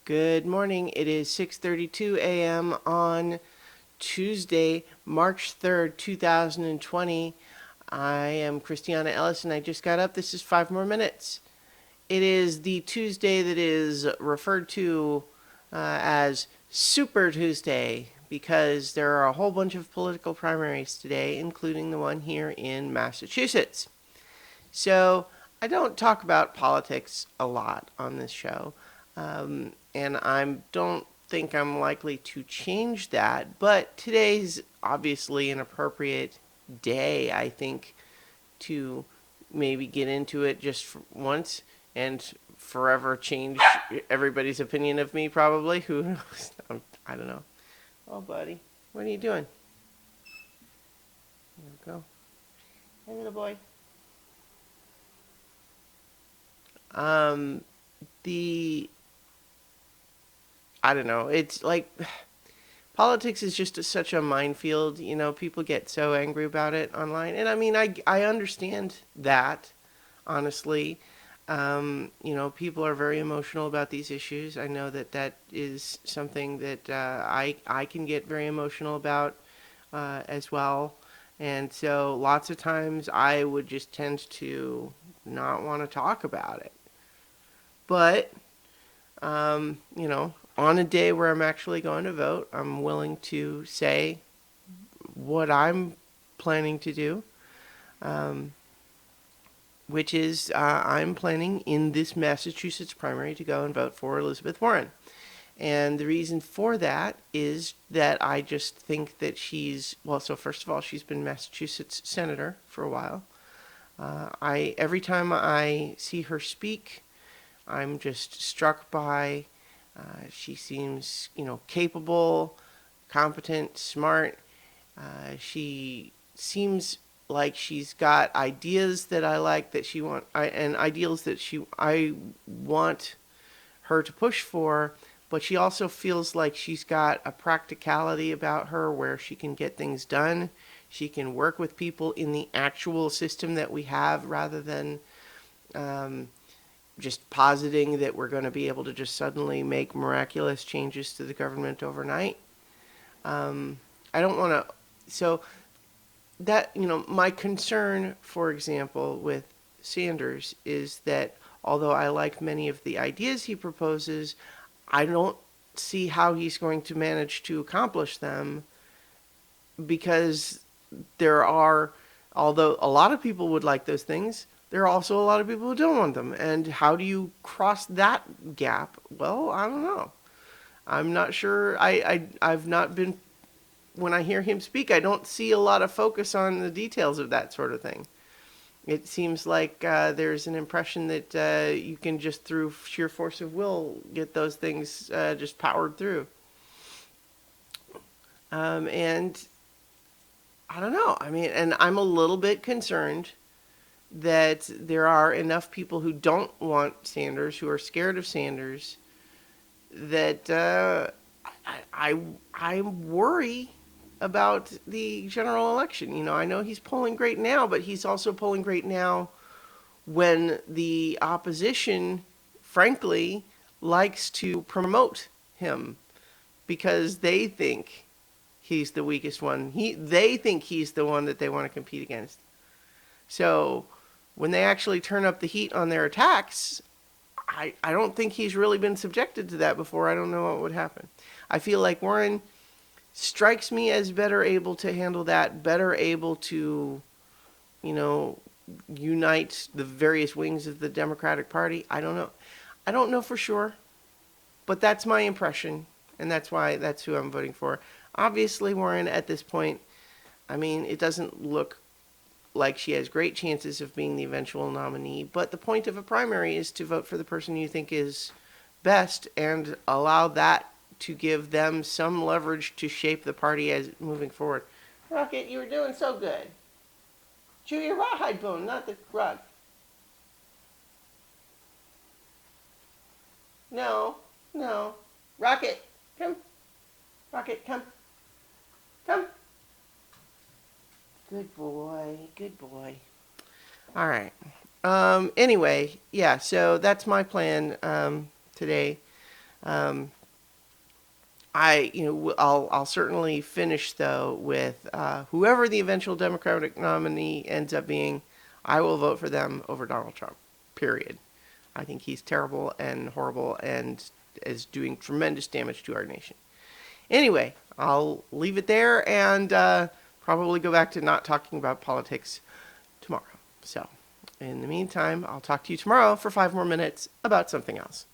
Good morning. It is 6:32 a.m. on Tuesday, March 3rd, 2020. I am Christiana Ellis and I just got up. This is 5 more minutes. It is the Tuesday that is referred to as Super Tuesday because there are a whole bunch of political primaries today, including the one here in Massachusetts. So I don't talk about politics a lot on this show. And I don't think I'm likely to change that. But today's obviously an appropriate day, I think, to maybe get into it just for once and forever change everybody's opinion of me, probably. Who knows? I don't know. Oh, buddy, what are you doing? There we go. Hey, little boy. The I don't know. It's like politics is just such a minefield. People get so angry about it online, and I mean, I understand that. Honestly, people are very emotional about these issues. I know that is something that I can get very emotional about as well, and so lots of times I would just tend to not want to talk about it. But on a day where I'm actually going to vote, I'm willing to say what I'm planning to do, which is I'm planning in this Massachusetts primary to go and vote for Elizabeth Warren. And the reason for that is that I just think that so first of all, she's been Massachusetts senator for a while. Every time I see her speak, I'm just struck by. She seems, capable, competent, smart. She seems like she's got ideas that I like and ideals that I want her to push for. But she also feels like she's got a practicality about her where she can get things done. She can work with people in the actual system that we have rather than just positing that we're going to be able to just suddenly make miraculous changes to the government overnight. I don't want to. So that, my concern, for example, with Sanders is that although I like many of the ideas he proposes, I don't see how he's going to manage to accomplish them because although a lot of people would like those things, there are also a lot of people who don't want them. And how do you cross that gap? Well, I don't know. I'm not sure. I've not been, when I hear him speak, I don't see a lot of focus on the details of that sort of thing. It seems like there's an impression that you can just through sheer force of will get those things just powered through. And I don't know. I mean, and I'm a little bit concerned that there are enough people who don't want Sanders, who are scared of Sanders, that I worry about the general election. I know he's polling great now, but he's also polling great now when the opposition, frankly, likes to promote him because they think he's the weakest one. They think he's the one that they want to compete against. So when they actually turn up the heat on their attacks, I don't think he's really been subjected to that before. I don't know what would happen. I feel like Warren strikes me as better able to handle that, better able to, unite the various wings of the Democratic Party. I don't know. I don't know for sure, but that's my impression, and that's who I'm voting for. Obviously, Warren, at this point, I mean, it doesn't look like she has great chances of being the eventual nominee, but the point of a primary is to vote for the person you think is best and allow that to give them some leverage to shape the party as moving forward. Rocket, you were doing so good. Chew your rawhide bone, not the rug. No. Rocket, come. Rocket, come. Come. Good boy. All right. Anyway, yeah, so that's my plan today. I'll certainly finish though with whoever the eventual Democratic nominee ends up being. I will vote for them over Donald Trump. Period. I think he's terrible and horrible and is doing tremendous damage to our nation. Anyway, I'll leave it there and probably go back to not talking about politics tomorrow. So, in the meantime, I'll talk to you tomorrow for 5 more minutes about something else.